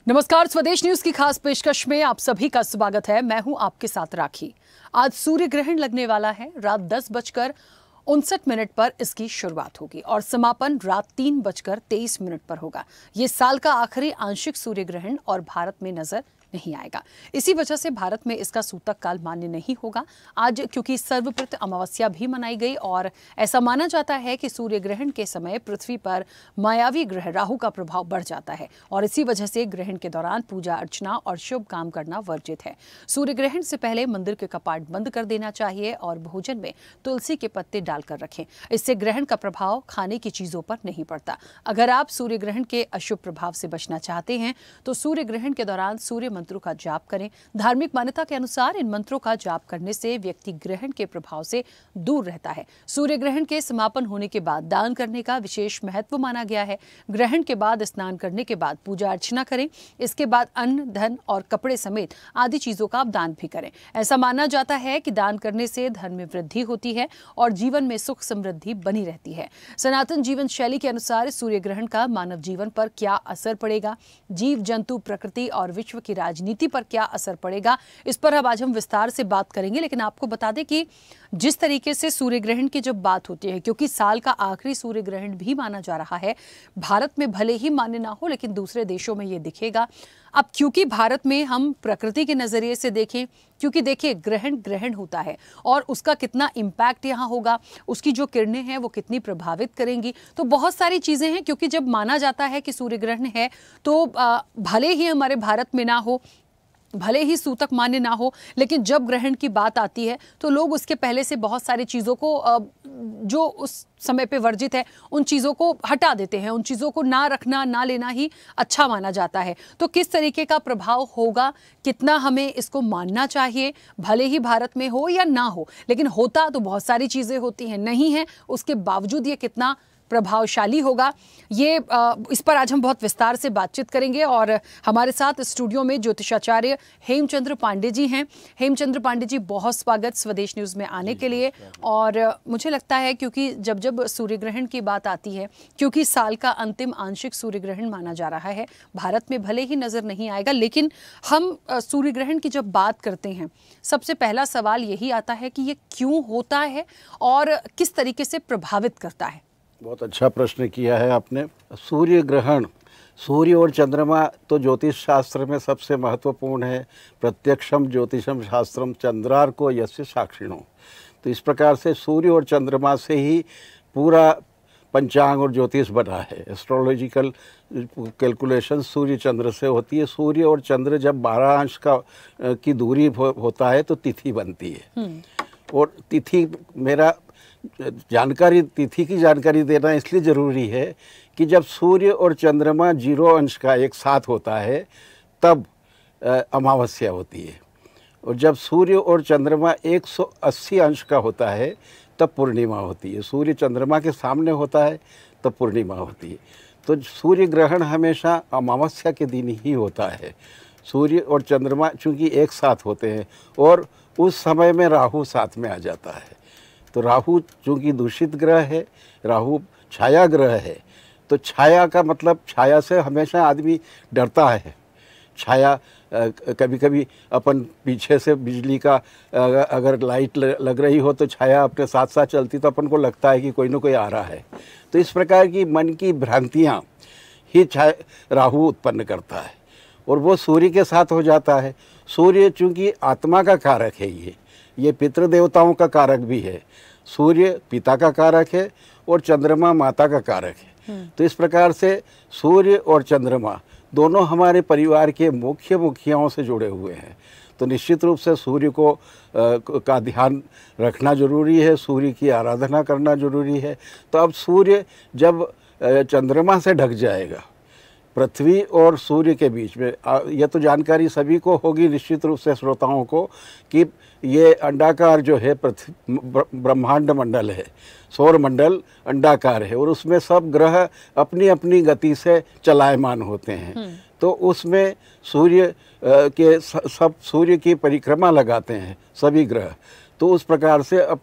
नमस्कार, स्वदेश न्यूज की खास पेशकश में आप सभी का स्वागत है। मैं हूं आपके साथ राखी। आज सूर्य ग्रहण लगने वाला है। रात 10:59 पर इसकी शुरुआत होगी और समापन रात 3:23 पर होगा। ये साल का आखिरी आंशिक सूर्य ग्रहण और भारत में नजर नहीं आएगा। इसी वजह से भारत में इसका सूतक काल मान्य नहीं होगा आज, क्योंकि सर्वप्रत अमावस्या भी मनाई गई और ऐसा माना जाता है कि सूर्य ग्रहण के समय पृथ्वी पर मायावी ग्रह राहु का प्रभाव बढ़ जाता है और इसी वजह से ग्रहण के दौरान पूजा अर्चना और शुभ काम करना वर्जित है। सूर्य ग्रहण से पहले मंदिर के कपाट बंद कर देना चाहिए और भोजन में तुलसी के पत्ते डालकर रखें। इससे ग्रहण का प्रभाव खाने की चीजों पर नहीं पड़ता। अगर आप सूर्य ग्रहण के अशुभ प्रभाव से बचना चाहते हैं तो सूर्य ग्रहण के दौरान सूर्य मंत्रों का जाप करें। धार्मिक मान्यता के अनुसार इन मंत्रों का जाप करने से व्यक्ति ग्रहण के प्रभाव से दूर रहता है। सूर्य ग्रहण के समापन होने के बाद दान करने का विशेष महत्व माना गया है। ग्रहण के बाद स्नान करने के बाद पूजा अर्चना करें। इसके बाद अन्न, धन और कपड़े समेत आदि चीजों का आप दान भी करें। ऐसा माना जाता है कि दान करने से धन में वृद्धि होती है और जीवन में सुख समृद्धि बनी रहती है। सनातन जीवन शैली के अनुसार सूर्य ग्रहण का मानव जीवन पर क्या असर पड़ेगा, जीव जंतु, प्रकृति और विश्व की राजनीति पर क्या असर पड़ेगा, इस पर अब आज हम विस्तार से बात करेंगे। लेकिन आपको बता दें कि जिस तरीके से सूर्य ग्रहण की जब बात होती है, क्योंकि साल का आखिरी सूर्य ग्रहण भी माना जा रहा है, भारत में भले ही मान्य ना हो लेकिन दूसरे देशों में ये दिखेगा। अब क्योंकि भारत में हम प्रकृति के नजरिए से देखें, क्योंकि देखिए ग्रहण होता है और उसका कितना इम्पैक्ट यहाँ होगा, उसकी जो किरणें हैं वो कितनी प्रभावित करेंगी, तो बहुत सारी चीजें हैं। क्योंकि जब माना जाता है कि सूर्य ग्रहण है तो भले ही हमारे भारत में ना हो, भले ही सूतक मान्य ना हो, लेकिन जब ग्रहण की बात आती है तो लोग उसके पहले से बहुत सारी चीज़ों को जो उस समय पे वर्जित है उन चीज़ों को हटा देते हैं। उन चीज़ों को ना रखना, ना लेना ही अच्छा माना जाता है। तो किस तरीके का प्रभाव होगा, कितना हमें इसको मानना चाहिए, भले ही भारत में हो या ना हो, लेकिन होता तो बहुत सारी चीज़ें होती हैं, नहीं है उसके बावजूद ये कितना प्रभावशाली होगा, ये इस पर आज हम बहुत विस्तार से बातचीत करेंगे। और हमारे साथ स्टूडियो में ज्योतिषाचार्य हेमचंद्र पांडे जी हैं। हेमचंद्र पांडे जी, बहुत स्वागत स्वदेश न्यूज में आने के लिए। और मुझे लगता है क्योंकि जब सूर्य ग्रहण की बात आती है, क्योंकि साल का अंतिम आंशिक सूर्य ग्रहण माना जा रहा है, भारत में भले ही नजर नहीं आएगा, लेकिन हम सूर्य ग्रहण की जब बात करते हैं सबसे पहला सवाल यही आता है कि ये क्यों होता है और किस तरीके से प्रभावित करता है। बहुत अच्छा प्रश्न किया है आपने। सूर्य ग्रहण, सूर्य और चंद्रमा तो ज्योतिष शास्त्र में सबसे महत्वपूर्ण है। प्रत्यक्षम ज्योतिषम शास्त्रम चंद्रार्को यस्य साक्षिणो। तो इस प्रकार से सूर्य और चंद्रमा से ही पूरा पंचांग और ज्योतिष बना है। एस्ट्रोलॉजिकल कैलकुलेशन सूर्य चंद्र से होती है। सूर्य और चंद्र जब 12 अंश की दूरी होता है तो तिथि बनती है। और तिथि तिथि की जानकारी देना इसलिए ज़रूरी है कि जब सूर्य और चंद्रमा 0 अंश का एक साथ होता है तब अमावस्या होती है, और जब सूर्य और चंद्रमा 180 अंश का होता है तब पूर्णिमा होती है। सूर्य चंद्रमा के सामने होता है तब पूर्णिमा होती है। तो सूर्य ग्रहण हमेशा अमावस्या के दिन ही होता है। सूर्य और चंद्रमा चूँकि एक साथ होते हैं और उस समय में राहु साथ में आ जाता है। तो राहु चूँकि दूषित ग्रह है, राहु छाया ग्रह है, तो छाया का मतलब छाया से हमेशा आदमी डरता है। छाया कभी कभी अपन पीछे से बिजली का अगर लाइट लग रही हो तो छाया अपने साथ साथ चलती तो अपन को लगता है कि कोई ना कोई आ रहा है। तो इस प्रकार की मन की भ्रांतियाँ ही राहु उत्पन्न करता है और वो सूर्य के साथ हो जाता है। सूर्य चूँकि आत्मा का कारक है, ये पितृदेवताओं का कारक भी है। सूर्य पिता का कारक है और चंद्रमा माता का कारक है। तो इस प्रकार से सूर्य और चंद्रमा दोनों हमारे परिवार के मुखियाओं से जुड़े हुए हैं। तो निश्चित रूप से सूर्य का ध्यान रखना जरूरी है, सूर्य की आराधना करना जरूरी है। तो अब सूर्य जब चंद्रमा से ढक जाएगा, पृथ्वी और सूर्य के बीच में, यह तो जानकारी सभी को होगी निश्चित रूप से श्रोताओं को, कि ये अंडाकार जो है ब्रह्मांड मंडल है, सौर मंडल अंडाकार है और उसमें सब ग्रह अपनी अपनी गति से चलायमान होते हैं। तो उसमें सूर्य के सब सूर्य की परिक्रमा लगाते हैं सभी ग्रह। तो उस प्रकार से अब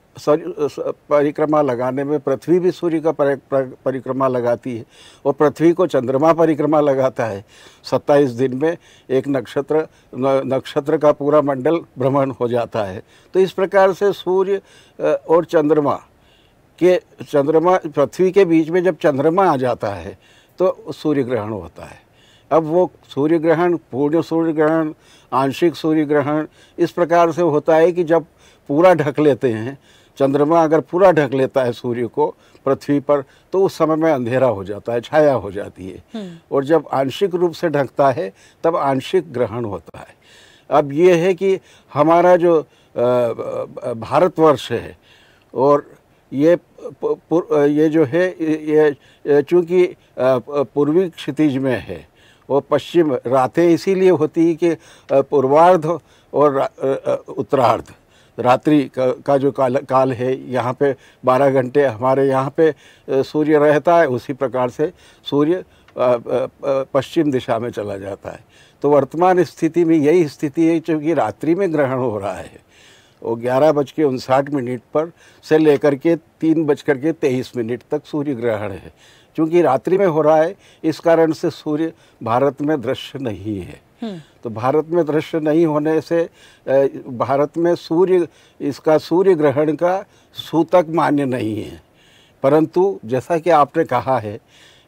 परिक्रमा लगाने में पृथ्वी भी सूर्य का परिक्रमा लगाती है और पृथ्वी को चंद्रमा परिक्रमा लगाता है। 27 दिन में एक नक्षत्र का पूरा मंडल भ्रमण हो जाता है। तो इस प्रकार से सूर्य और चंद्रमा पृथ्वी के बीच में जब चंद्रमा आ जाता है तो सूर्य ग्रहण होता है। अब वो सूर्य ग्रहण, पूर्ण सूर्य ग्रहण, आंशिक सूर्य ग्रहण इस प्रकार से होता है कि जब पूरा ढक लेते हैं, चंद्रमा अगर पूरा ढक लेता है सूर्य को पृथ्वी पर, तो उस समय में अंधेरा हो जाता है, छाया हो जाती है। और जब आंशिक रूप से ढकता है तब आंशिक ग्रहण होता है। अब ये है कि हमारा जो भारतवर्ष है और ये जो है ये चूँकि पूर्वी क्षितिज में है और पश्चिम रातें इसीलिए होती है कि पूर्वार्ध और उत्तरार्ध रात्रि का जो काल है, यहाँ पे 12 घंटे हमारे यहाँ पे सूर्य रहता है, उसी प्रकार से सूर्य पश्चिम दिशा में चला जाता है। तो वर्तमान स्थिति में यही स्थिति है, क्योंकि रात्रि में ग्रहण हो रहा है और 11:59 पर से लेकर के 3:23 तक सूर्य ग्रहण है। क्योंकि रात्रि में हो रहा है, इस कारण से सूर्य भारत में दृश्य नहीं है। तो भारत में दृश्य नहीं होने से भारत में इसका सूर्य ग्रहण का सूतक मान्य नहीं है। परंतु जैसा कि आपने कहा है,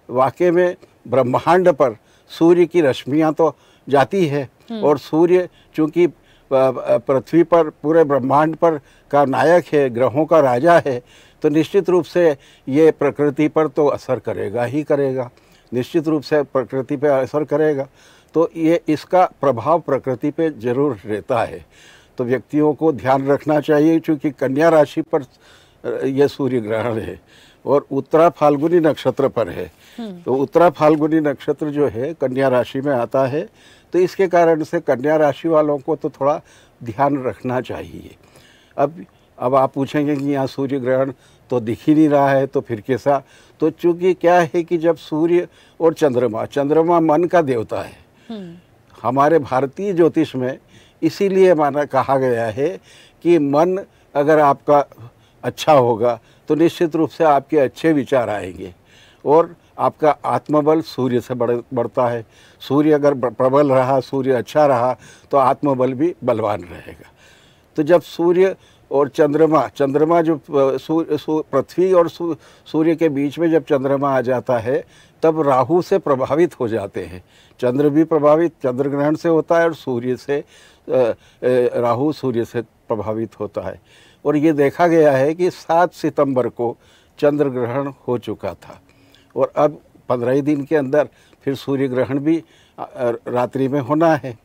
वाकई में ब्रह्मांड पर सूर्य की रश्मियां तो जाती है और सूर्य चूँकि पृथ्वी पर पूरे ब्रह्मांड पर का नायक है, ग्रहों का राजा है, तो निश्चित रूप से ये प्रकृति पर तो असर करेगा ही करेगा, निश्चित रूप से प्रकृति पर असर करेगा। तो ये इसका प्रभाव प्रकृति पे जरूर रहता है। तो व्यक्तियों को ध्यान रखना चाहिए, क्योंकि कन्या राशि पर यह सूर्य ग्रहण है और उत्तरा फाल्गुनी नक्षत्र पर है। तो उत्तरा फाल्गुनी नक्षत्र जो है कन्या राशि में आता है, तो इसके कारण से कन्या राशि वालों को तो थोड़ा ध्यान रखना चाहिए। अब आप पूछेंगे कि यहाँ सूर्य ग्रहण तो दिख ही नहीं रहा है, तो फिर कैसा? तो चूँकि क्या है कि जब सूर्य और चंद्रमा मन का देवता है हमारे भारतीय ज्योतिष में, इसीलिए कहा गया है कि मन अगर आपका अच्छा होगा तो निश्चित रूप से आपके अच्छे विचार आएंगे और आपका आत्मबल सूर्य से बढ़ता है। सूर्य अगर प्रबल रहा, सूर्य अच्छा रहा, तो आत्मबल भी बलवान रहेगा। तो जब सूर्य और चंद्रमा जो पृथ्वी और सूर्य के बीच में जब चंद्रमा आ जाता है, तब राहु से प्रभावित हो जाते हैं। चंद्र भी प्रभावित चंद्र ग्रहण से होता है और राहु सूर्य से प्रभावित होता है। और ये देखा गया है कि 7 सितंबर को चंद्र ग्रहण हो चुका था और अब 15 दिन के अंदर फिर सूर्य ग्रहण भी रात्रि में होना है।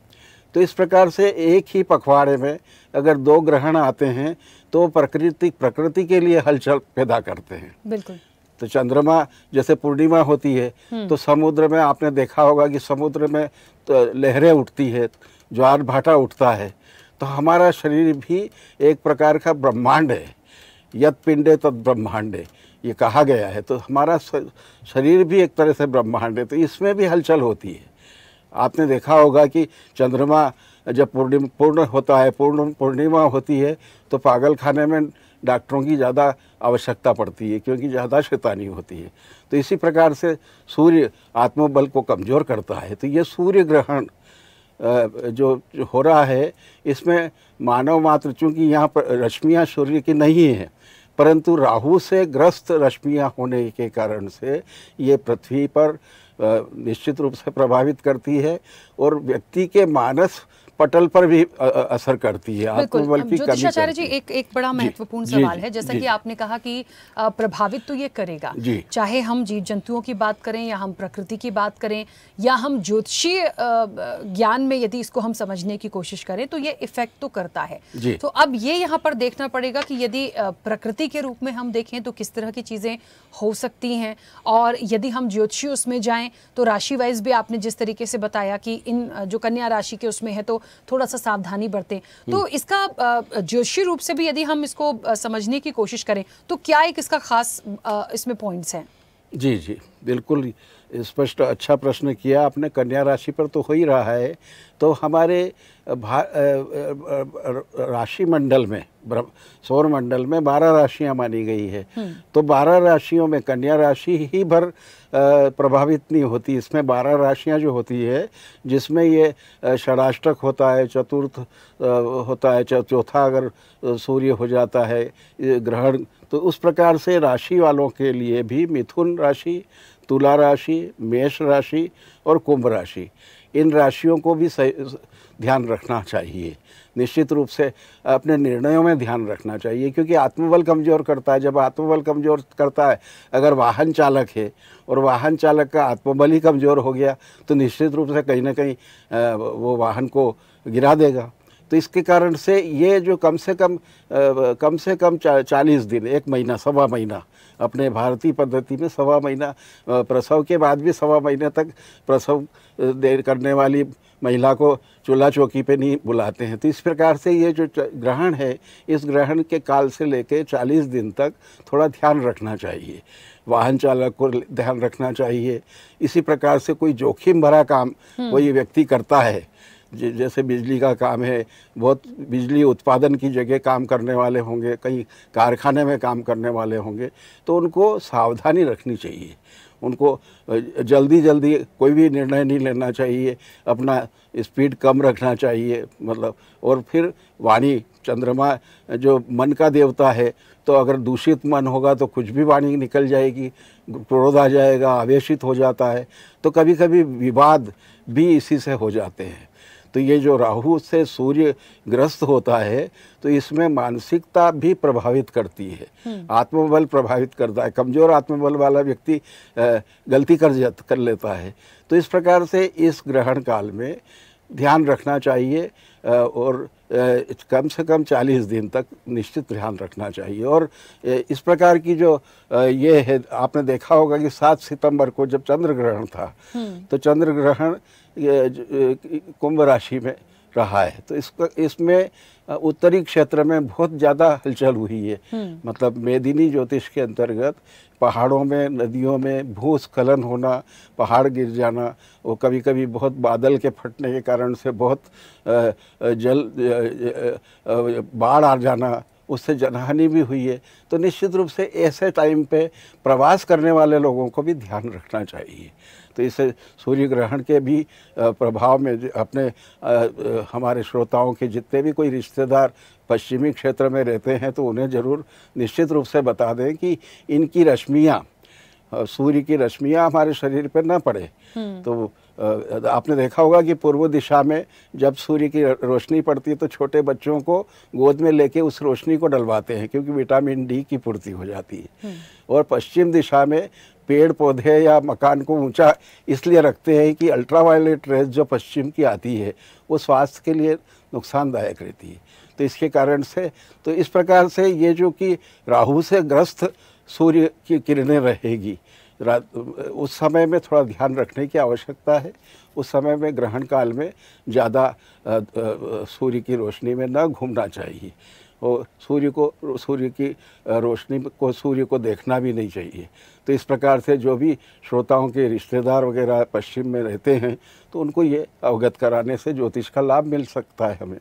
तो इस प्रकार से एक ही पखवाड़े में अगर 2 ग्रहण आते हैं तो प्रकृति के लिए हलचल पैदा करते हैं। बिल्कुल। तो चंद्रमा जैसे पूर्णिमा होती है तो समुद्र में आपने देखा होगा कि समुद्र में तो लहरें उठती है, ज्वार भाटा उठता है। तो हमारा शरीर भी एक प्रकार का ब्रह्मांड है, यत् पिंडे तत् ब्रह्मांडे, ये कहा गया है। तो हमारा शरीर भी एक तरह से ब्रह्मांड है, तो इसमें भी हलचल होती है। आपने देखा होगा कि चंद्रमा जब पूर्ण होता है, पूर्णिमा होती है, तो पागल खाने में डॉक्टरों की ज़्यादा आवश्यकता पड़ती है, क्योंकि ज़्यादा शैतानी होती है। तो इसी प्रकार से सूर्य आत्मबल को कमज़ोर करता है। तो ये सूर्य ग्रहण जो हो रहा है, इसमें मानव मात्र, चूँकि यहाँ पर रश्मियाँ सूर्य की नहीं हैं, परंतु राहु से ग्रस्त रश्मियाँ होने के कारण से ये पृथ्वी पर निश्चित रूप से प्रभावित करती है और व्यक्ति के मानस पटल पर भी असर करती है, आत्मबल की कमी ज्योतिषाचार्य जी, एक बड़ा महत्वपूर्ण सवाल है। जैसा कि आपने कहा कि प्रभावित तो ये करेगा, चाहे हम जीव जंतुओं की बात करें या हम प्रकृति की बात करें या हम ज्योतिषीय ज्ञान में यदि इसको हम समझने की कोशिश करें, तो ये इफेक्ट तो करता है। तो अब ये यहाँ पर देखना पड़ेगा कि यदि प्रकृति के रूप में हम देखें तो किस तरह की चीजें हो सकती हैं, और यदि हम ज्योतिषी उसमें जाएं तो राशि वाइज भी आपने जिस तरीके से बताया कि इन जो कन्या राशि के उसमें है तो थोड़ा सा सावधानी बरतें। तो इसका ज्योतिषीय रूप से भी यदि हम इसको समझने की कोशिश करें तो क्या एक इसका खास इसमें पॉइंट्स हैं? जी। बिल्कुल स्पष्ट, अच्छा प्रश्न किया आपने। कन्या राशि पर तो हो ही रहा है। तो हमारे राशि मंडल में, सौर मंडल में 12 राशियां मानी गई है। तो 12 राशियों में कन्या राशि ही भर प्रभावित नहीं होती। इसमें 12 राशियां जो होती है, जिसमें ये षडाष्टक होता है, चतुर्थ होता है, चौथा अगर सूर्य हो जाता है ग्रहण, तो उस प्रकार से राशि वालों के लिए भी मिथुन राशि, तुला राशि, मेष राशि और कुंभ राशि, इन राशियों को भी ध्यान रखना चाहिए। निश्चित रूप से अपने निर्णयों में ध्यान रखना चाहिए, क्योंकि आत्मबल कमज़ोर करता है। जब आत्मबल कमज़ोर करता है, अगर वाहन चालक है और वाहन चालक का आत्मबल ही कमज़ोर हो गया, तो निश्चित रूप से कहीं ना कहीं वो वाहन को गिरा देगा। तो इसके कारण से ये जो कम से कम 40 दिन, 1 महीना, सवा महीना, अपने भारतीय पद्धति में सवा महीना, प्रसव के बाद भी सवा महीने तक प्रसव देर करने वाली महिला को चूल्हा चौकी पे नहीं बुलाते हैं। तो इस प्रकार से ये जो ग्रहण है, इस ग्रहण के काल से लेकर 40 दिन तक थोड़ा ध्यान रखना चाहिए। वाहन चालक को ध्यान रखना चाहिए। इसी प्रकार से कोई जोखिम भरा काम कोई व्यक्ति करता है, जैसे बिजली का काम है, बहुत बिजली उत्पादन की जगह काम करने वाले होंगे, कहीं कारखाने में काम करने वाले होंगे, तो उनको सावधानी रखनी चाहिए। उनको जल्दी कोई भी निर्णय नहीं लेना चाहिए, अपना स्पीड कम रखना चाहिए, मतलब। और फिर वाणी, चंद्रमा जो मन का देवता है, तो अगर दूषित मन होगा तो कुछ भी वाणी निकल जाएगी, क्रोध आ जाएगा, आवेशित हो जाता है, तो कभी कभी विवाद भी इसी से हो जाते हैं। तो ये जो राहु से सूर्य ग्रस्त होता है, तो इसमें मानसिकता भी प्रभावित करती है, आत्मबल प्रभावित करता है। कमज़ोर आत्मबल वाला व्यक्ति गलती कर लेता है। तो इस प्रकार से इस ग्रहण काल में ध्यान रखना चाहिए और कम से कम 40 दिन तक निश्चित ध्यान रखना चाहिए। और इस प्रकार की जो ये है, आपने देखा होगा कि 7 सितंबर को जब चंद्र ग्रहण था, तो चंद्र ग्रहण कुंभ राशि में रहा है। तो इसमें उत्तरी क्षेत्र में बहुत ज़्यादा हलचल हुई है। मतलब मेदिनी ज्योतिष के अंतर्गत पहाड़ों में, नदियों में भूस्खलन होना, पहाड़ गिर जाना, और कभी कभी बहुत बादल के फटने के कारण से बहुत बाढ़ आ जाना, उससे जनहानि भी हुई है। तो निश्चित रूप से ऐसे टाइम पे प्रवास करने वाले लोगों को भी ध्यान रखना चाहिए। तो इससे सूर्य ग्रहण के भी प्रभाव में अपने हमारे श्रोताओं के जितने भी कोई रिश्तेदार पश्चिमी क्षेत्र में रहते हैं, तो उन्हें ज़रूर निश्चित रूप से बता दें कि इनकी रश्मियाँ, सूर्य की रश्मियाँ हमारे शरीर पर न पड़े। तो आपने देखा होगा कि पूर्व दिशा में जब सूर्य की रोशनी पड़ती है, तो छोटे बच्चों को गोद में लेके उस रोशनी को डलवाते हैं, क्योंकि विटामिन डी की पूर्ति हो जाती है। और पश्चिम दिशा में पेड़ पौधे या मकान को ऊंचा इसलिए रखते हैं कि अल्ट्रावायलेट रेज जो पश्चिम की आती है, वो स्वास्थ्य के लिए नुकसानदायक रहती है। तो इसके कारण से, तो इस प्रकार से ये जो कि राहु से ग्रस्त सूर्य की किरणें रहेगी, उस समय में थोड़ा ध्यान रखने की आवश्यकता है। उस समय में ग्रहण काल में ज़्यादा सूर्य की रोशनी में न घूमना चाहिए, और सूर्य की रोशनी को, सूर्य को देखना भी नहीं चाहिए। तो इस प्रकार से जो भी श्रोताओं के रिश्तेदार वगैरह पश्चिम में रहते हैं, तो उनको ये अवगत कराने से ज्योतिष का लाभ मिल सकता है हमें।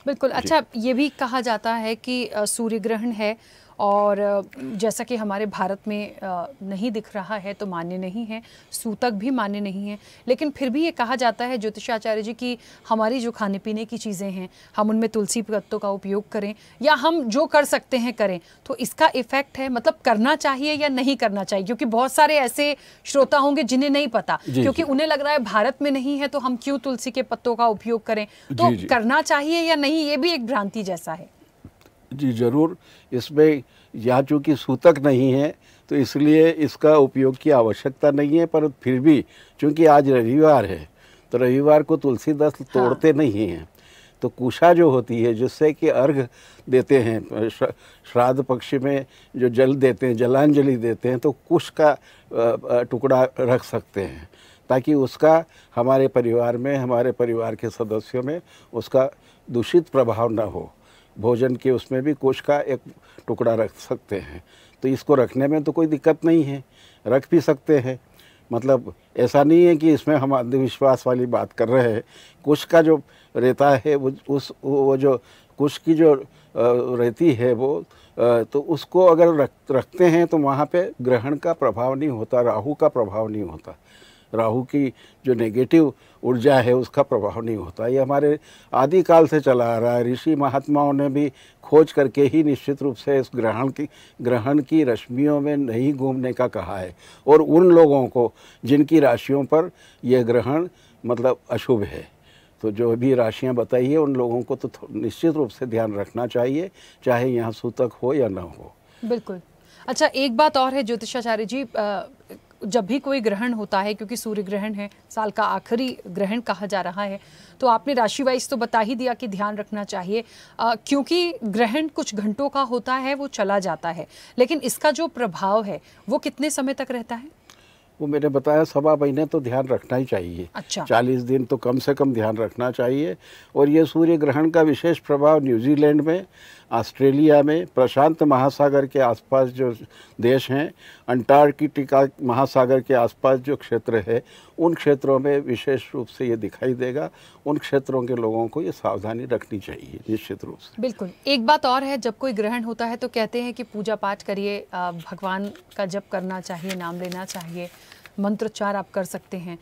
बिल्कुल। अच्छा, ये भी कहा जाता है कि सूर्य ग्रहण है, और जैसा कि हमारे भारत में नहीं दिख रहा है तो मान्य नहीं है, सूतक भी मान्य नहीं है, लेकिन फिर भी ये कहा जाता है ज्योतिषाचार्य जी कि हमारी जो खाने पीने की चीज़ें हैं, हम उनमें तुलसी पत्तों का उपयोग करें, या हम जो कर सकते हैं करें। तो इसका इफेक्ट है, मतलब करना चाहिए या नहीं करना चाहिए? क्योंकि बहुत सारे ऐसे श्रोता होंगे जिन्हें नहीं पता, क्योंकि उन्हें लग रहा है भारत में नहीं है तो हम क्यों तुलसी के पत्तों का उपयोग करें। तो करना चाहिए या नहीं, ये भी एक भ्रांति जैसा है। जी ज़रूर। इसमें यहाँ चूँकि सूतक नहीं है, तो इसलिए इसका उपयोग की आवश्यकता नहीं है। पर फिर भी चूँकि आज रविवार है, तो रविवार को तुलसी दल तोड़ते नहीं हैं। तो कुशा जो होती है, जिससे कि अर्घ देते हैं, श्राद्ध पक्ष में जो जल देते हैं, जलांजलि देते हैं, तो कुश का टुकड़ा रख सकते हैं, ताकि उसका हमारे परिवार में, हमारे परिवार के सदस्यों में उसका दूषित प्रभाव न हो। भोजन के उसमें भी कुश का एक टुकड़ा रख सकते हैं। तो इसको रखने में तो कोई दिक्कत नहीं है, रख भी सकते हैं। मतलब ऐसा नहीं है कि इसमें हम अंधविश्वास वाली बात कर रहे हैं। कुश का जो रहता है वो जो कुश की जो रहती है वो तो उसको अगर रखते हैं तो वहाँ पे ग्रहण का प्रभाव नहीं होता, राहु का प्रभाव नहीं होता, राहु की जो नेगेटिव ऊर्जा है उसका प्रभाव नहीं होता। ये हमारे आदिकाल से चला आ रहा है। ऋषि महात्माओं ने भी खोज करके ही निश्चित रूप से इस ग्रहण की रश्मियों में नहीं घूमने का कहा है। और उन लोगों को जिनकी राशियों पर यह ग्रहण मतलब अशुभ है, तो जो भी राशियां बताई है उन लोगों को तो निश्चित रूप से ध्यान रखना चाहिए, चाहे यहाँ सूतक हो या ना हो। बिल्कुल। अच्छा, एक बात और है ज्योतिषाचार्य जी, जब भी कोई ग्रहण होता है, क्योंकि सूर्य ग्रहण है, साल का आखिरी ग्रहण कहा जा रहा है, तो आपने राशि वाइज तो बता ही दिया कि ध्यान रखना चाहिए, क्योंकि ग्रहण कुछ घंटों का होता है, वो चला जाता है, लेकिन इसका जो प्रभाव है वो कितने समय तक रहता है? वो मैंने बताया 1.25 महीने तो ध्यान रखना ही चाहिए। अच्छा। 40 दिन तो कम से कम ध्यान रखना चाहिए। और ये सूर्य ग्रहण का विशेष प्रभाव न्यूजीलैंड में, ऑस्ट्रेलिया में, प्रशांत महासागर के आसपास जो देश हैं, अंटार्कटिका महासागर के आसपास जो क्षेत्र है, उन क्षेत्रों में विशेष रूप से ये दिखाई देगा। उन क्षेत्रों के लोगों को ये सावधानी रखनी चाहिए निश्चित रूप से। बिल्कुल। एक बात और है, जब कोई ग्रहण होता है तो कहते हैं कि पूजा पाठ करिए, भगवान का जप करना चाहिए, नाम लेना चाहिए, मंत्रोच्चार आप कर सकते हैं।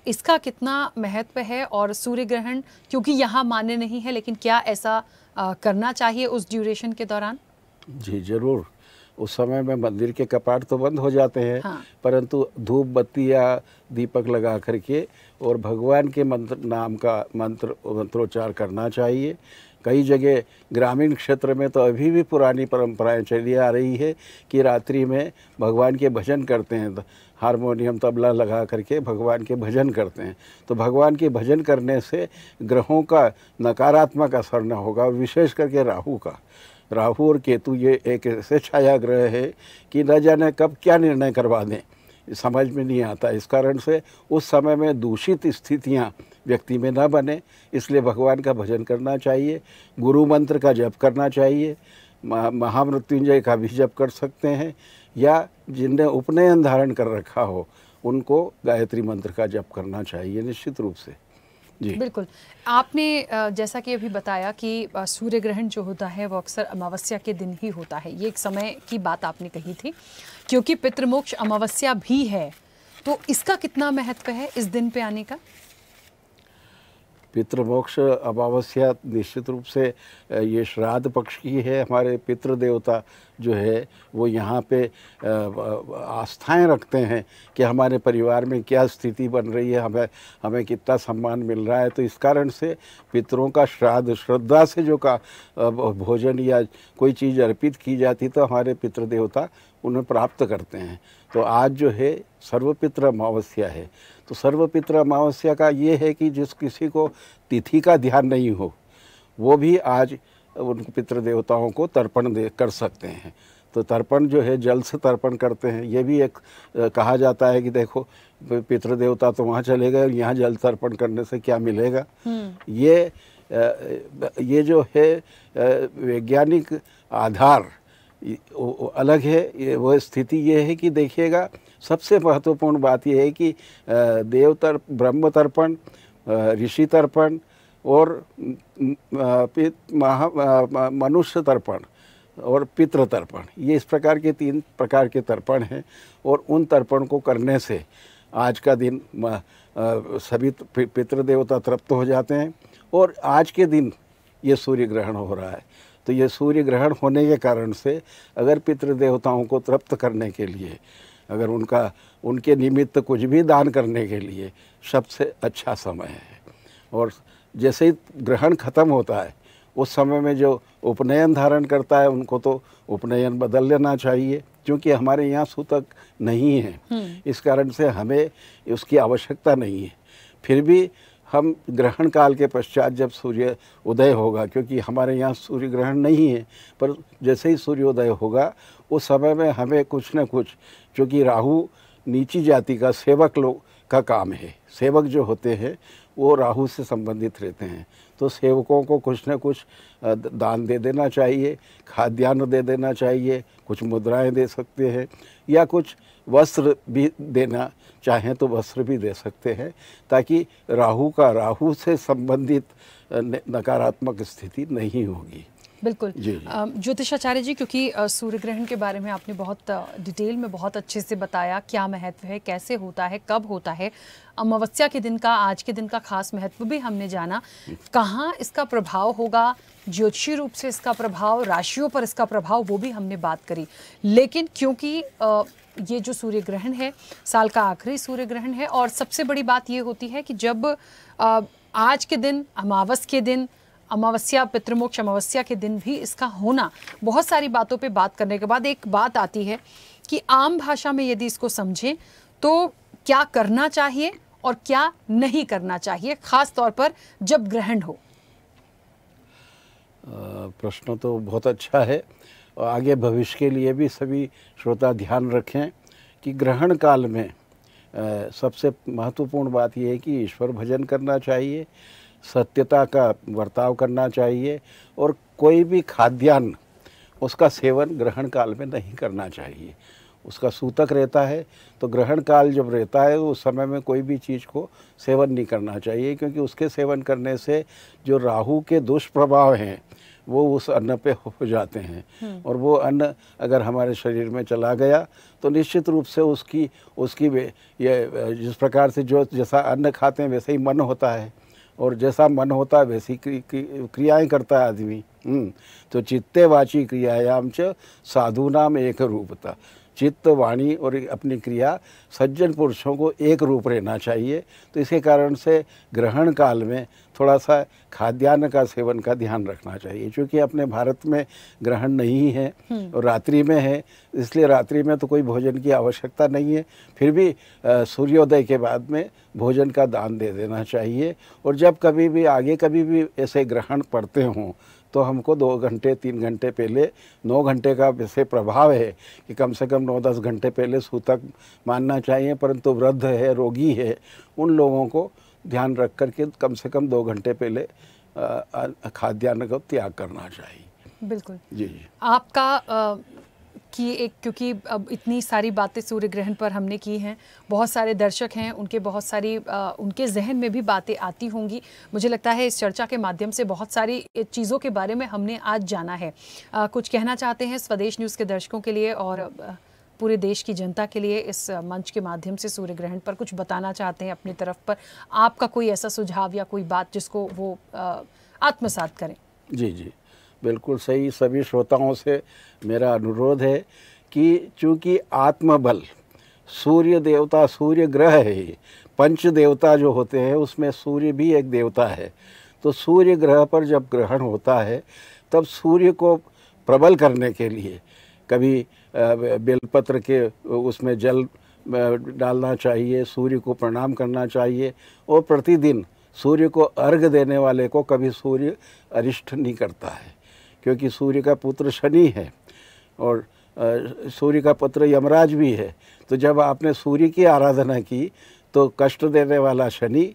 इसका कितना महत्व है? और सूर्य ग्रहण क्योंकि यहाँ मान्य नहीं है, लेकिन क्या ऐसा करना चाहिए उस ड्यूरेशन के दौरान? जी जरूर। उस समय में मंदिर के कपाट तो बंद हो जाते हैं। हाँ। परंतु धूप बत्ती या दीपक लगा करके और भगवान के नाम का मंत्रोच्चार करना चाहिए। कई जगह ग्रामीण क्षेत्र में तो अभी भी पुरानी परंपराएं चली आ रही है कि रात्रि में भगवान के भजन करते हैं, हारमोनियम तबला लगा करके भगवान के भजन करते हैं। तो भगवान के भजन करने से ग्रहों का नकारात्मक असर न होगा, विशेष करके राहु का। राहु और केतु ये एक ऐसे छाया ग्रह है कि न जाने कब क्या निर्णय करवा दें, समझ में नहीं आता। इस कारण से उस समय में दूषित स्थितियां व्यक्ति में न बने, इसलिए भगवान का भजन करना चाहिए, गुरु मंत्र का जप करना चाहिए, महामृत्युंजय का भी जप कर सकते हैं, या जिनने उपनयन धारण कर रखा हो उनको गायत्री मंत्र का जप करना चाहिए निश्चित रूप से। जी बिल्कुल। आपने जैसा कि अभी बताया कि सूर्य ग्रहण जो होता है वो अक्सर अमावस्या के दिन ही होता है, ये एक समय की बात आपने कही थी, क्योंकि पितृमोक्ष अमावस्या भी है, तो इसका कितना महत्व है इस दिन पे आने का? पितृमोक्ष अमावस्या निश्चित रूप से ये श्राद्ध पक्ष की है। हमारे पितृ देवता जो है वो यहाँ पे आस्थाएं रखते हैं कि हमारे परिवार में क्या स्थिति बन रही है, हमें कितना सम्मान मिल रहा है। तो इस कारण से पितरों का श्राद्ध, श्रद्धा से जो का भोजन या कोई चीज़ अर्पित की जाती तो हमारे पितृ देवता उन्हें प्राप्त करते हैं। तो आज जो है सर्वपितृ अमावस्या है। तो सर्वपितृ अमावस्या का ये है कि जिस किसी को तिथि का ध्यान नहीं हो वो भी आज उन पितृ देवताओं को तर्पण कर सकते हैं। तो तर्पण जो है जल से तर्पण करते हैं। ये भी एक कहा जाता है कि देखो पितृ देवता तो वहाँ चले गए और यहाँ जल तर्पण करने से क्या मिलेगा। ये जो है वैज्ञानिक आधार अलग है। वो स्थिति ये है कि देखिएगा, सबसे महत्वपूर्ण बात यह है कि ब्रह्म तर्पण, ऋषि तर्पण और मनुष्य तर्पण और पितृ तर्पण, ये इस प्रकार के 3 प्रकार के तर्पण हैं। और उन तर्पण को करने से आज का दिन सभी पितृ देवता तृप्त हो जाते हैं। और आज के दिन ये सूर्य ग्रहण हो रहा है, तो ये सूर्य ग्रहण होने के कारण से अगर पितृ देवताओं को तृप्त करने के लिए, अगर उनके निमित्त कुछ भी दान करने के लिए सबसे अच्छा समय है। और जैसे ही ग्रहण खत्म होता है उस समय में जो उपनयन धारण करता है उनको तो उपनयन बदल लेना चाहिए, क्योंकि हमारे यहाँ सूतक नहीं है, इस कारण से हमें उसकी आवश्यकता नहीं है। फिर भी हम ग्रहण काल के पश्चात जब सूर्य उदय होगा, क्योंकि हमारे यहाँ सूर्य ग्रहण नहीं है, पर जैसे ही सूर्योदय होगा उस समय में हमें कुछ न कुछ, क्योंकि राहु नीची जाति का सेवक लोग का काम है, सेवक जो होते हैं वो राहु से संबंधित रहते हैं। तो सेवकों को कुछ न कुछ दान दे देना चाहिए, खाद्यान्न दे देना चाहिए, कुछ मुद्राएं दे सकते हैं, या कुछ वस्त्र भी देना चाहें तो वस्त्र भी दे सकते हैं, ताकि राहु से संबंधित नकारात्मक स्थिति नहीं होगी। बिल्कुल जी। ज्योतिषाचार्य जी, क्योंकि सूर्य ग्रहण के बारे में आपने बहुत डिटेल में बहुत अच्छे से बताया, क्या महत्व है, कैसे होता है, कब होता है, अमावस्या के दिन का, आज के दिन का खास महत्व भी हमने जाना, कहाँ इसका प्रभाव होगा, ज्योतिषीय रूप से इसका प्रभाव, राशियों पर इसका प्रभाव, वो भी हमने बात करी। लेकिन क्योंकि ये जो सूर्य ग्रहण है साल का आखिरी सूर्य ग्रहण है, और सबसे बड़ी बात ये होती है कि जब आज के दिन अमावस के दिन, अमावस्या पितृमोक्ष अमावस्या के दिन भी इसका होना, बहुत सारी बातों पे बात करने के बाद एक बात आती है कि आम भाषा में यदि इसको समझें तो क्या करना चाहिए और क्या नहीं करना चाहिए, खास तौर पर जब ग्रहण हो। प्रश्न तो बहुत अच्छा है, और आगे भविष्य के लिए भी सभी श्रोता ध्यान रखें कि ग्रहण काल में सबसे महत्वपूर्ण बात यह है कि ईश्वर भजन करना चाहिए, सत्यता का बर्ताव करना चाहिए, और कोई भी खाद्यान्न उसका सेवन ग्रहण काल में नहीं करना चाहिए। उसका सूतक रहता है, तो ग्रहण काल जब रहता है उस समय में कोई भी चीज़ को सेवन नहीं करना चाहिए, क्योंकि उसके सेवन करने से जो राहु के दुष्प्रभाव हैं वो उस अन्न पे हो जाते हैं, और वो अन्न अगर हमारे शरीर में चला गया तो निश्चित रूप से उसकी ये जिस प्रकार से जो जैसा अन्न खाते हैं वैसे ही मन होता है, और जैसा मन होता है वैसी क्रियाएं करता है आदमी। तो चित्ते वाची क्रियायाम च साधुनाम एक रूपता, चित्त वाणी और अपनी क्रिया सज्जन पुरुषों को एक रूप रहना चाहिए। तो इसके कारण से ग्रहण काल में थोड़ा सा खाद्यान्न का सेवन का ध्यान रखना चाहिए, क्योंकि अपने भारत में ग्रहण नहीं है और रात्रि में है, इसलिए रात्रि में तो कोई भोजन की आवश्यकता नहीं है। फिर भी सूर्योदय के बाद में भोजन का दान दे देना चाहिए, और जब कभी भी आगे कभी भी ऐसे ग्रहण पड़ते हों तो हमको 2 घंटे 3 घंटे पहले, 9 घंटे का वैसे प्रभाव है कि कम से कम 9-10 घंटे पहले सूतक मानना चाहिए, परंतु वृद्ध है, रोगी है, उन लोगों को ध्यान रख कर के कम से कम 2 घंटे पहले खाद्यान्न का त्याग करना चाहिए। बिल्कुल जी जी। आपका कि एक, क्योंकि अब इतनी सारी बातें सूर्य ग्रहण पर हमने की हैं, बहुत सारे दर्शक हैं, उनके बहुत सारी उनके जहन में भी बातें आती होंगी। मुझे लगता है इस चर्चा के माध्यम से बहुत सारी चीज़ों के बारे में हमने आज जाना है। कुछ कहना चाहते हैं स्वदेश न्यूज़ के दर्शकों के लिए और पूरे देश की जनता के लिए, इस मंच के माध्यम से सूर्य ग्रहण पर कुछ बताना चाहते हैं अपनी तरफ पर, आपका कोई ऐसा सुझाव या कोई बात जिसको वो आत्मसात करें? जी जी, बिल्कुल सही। सभी श्रोताओं से मेरा अनुरोध है कि चूँकि आत्मबल, सूर्य देवता, सूर्य ग्रह है, पंच देवता जो होते हैं उसमें सूर्य भी एक देवता है। तो सूर्य ग्रह पर जब ग्रहण होता है तब सूर्य को प्रबल करने के लिए कभी बेलपत्र के उसमें जल डालना चाहिए, सूर्य को प्रणाम करना चाहिए, और प्रतिदिन सूर्य को अर्घ देने वाले को कभी सूर्य अरिष्ट नहीं करता है, क्योंकि सूर्य का पुत्र शनि है और सूर्य का पुत्र यमराज भी है। तो जब आपने सूर्य की आराधना की तो कष्ट देने वाला शनि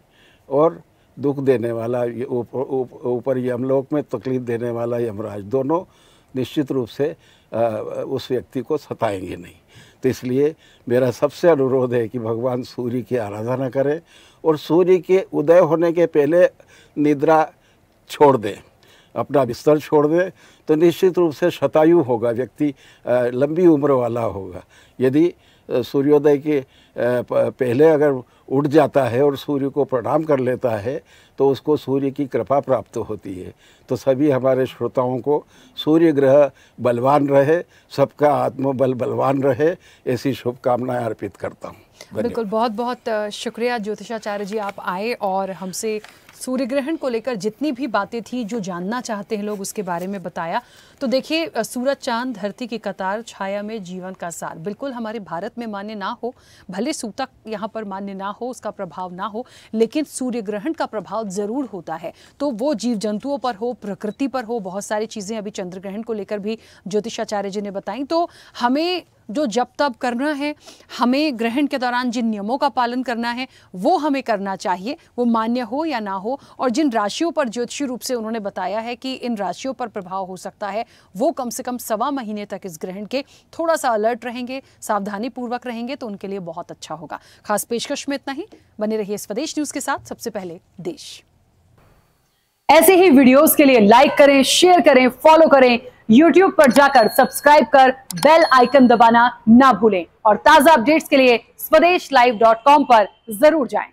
और दुख देने वाला ऊपर यमलोक में तकलीफ देने वाला यमराज, दोनों निश्चित रूप से उस व्यक्ति को सताएंगे नहीं। तो इसलिए मेरा सबसे अनुरोध है कि भगवान सूर्य की आराधना करें, और सूर्य के उदय होने के पहले निद्रा छोड़ दें, अपना बिस्तर छोड़ दें, तो निश्चित रूप से शतायु होगा, व्यक्ति लंबी उम्र वाला होगा। यदि सूर्योदय के पहले अगर उठ जाता है और सूर्य को प्रणाम कर लेता है तो उसको सूर्य की कृपा प्राप्त होती है। तो सभी हमारे श्रोताओं को सूर्य ग्रह बलवान रहे, सबका आत्मबल बलवान रहे, ऐसी शुभकामनाएं अर्पित करता हूँ। बिल्कुल, बहुत बहुत शुक्रिया ज्योतिषाचार्य जी, आप आए और हमसे सूर्य ग्रहण को लेकर जितनी भी बातें थी, जो जानना चाहते हैं लोग, उसके बारे में बताया। तो देखिए, सूरज चांद धरती की कतार, छाया में जीवन का सार, बिल्कुल हमारे भारत में मान्य ना हो, भले सूतक यहाँ पर मान्य ना हो, उसका प्रभाव ना हो, लेकिन सूर्य ग्रहण का प्रभाव ज़रूर होता है। तो वो जीव जंतुओं पर हो, प्रकृति पर हो, बहुत सारी चीज़ें अभी चंद्र ग्रहण को लेकर भी ज्योतिषाचार्य जी ने बताई। तो हमें जो जब तब करना है, हमें ग्रहण के दौरान जिन नियमों का पालन करना है वो हमें करना चाहिए, वो मान्य हो या ना हो। और जिन राशियों पर ज्योतिषीय रूप से उन्होंने बताया है कि इन राशियों पर प्रभाव हो सकता है, वो कम से कम 1.25 महीने तक इस ग्रहण के थोड़ा सा अलर्ट रहेंगे, सावधानी पूर्वक रहेंगे तो उनके लिए बहुत अच्छा होगा। खास पेशकश में इतना ही। बने रहिए स्वदेश न्यूज के साथ। सबसे पहले देश। ऐसे ही वीडियोस के लिए लाइक करें, शेयर करें, फॉलो करें। YouTube पर जाकर सब्सक्राइब कर बेल आइकन दबाना ना भूलें और ताजा अपडेट्स के लिए swedeshlive.com पर जरूर जाएं।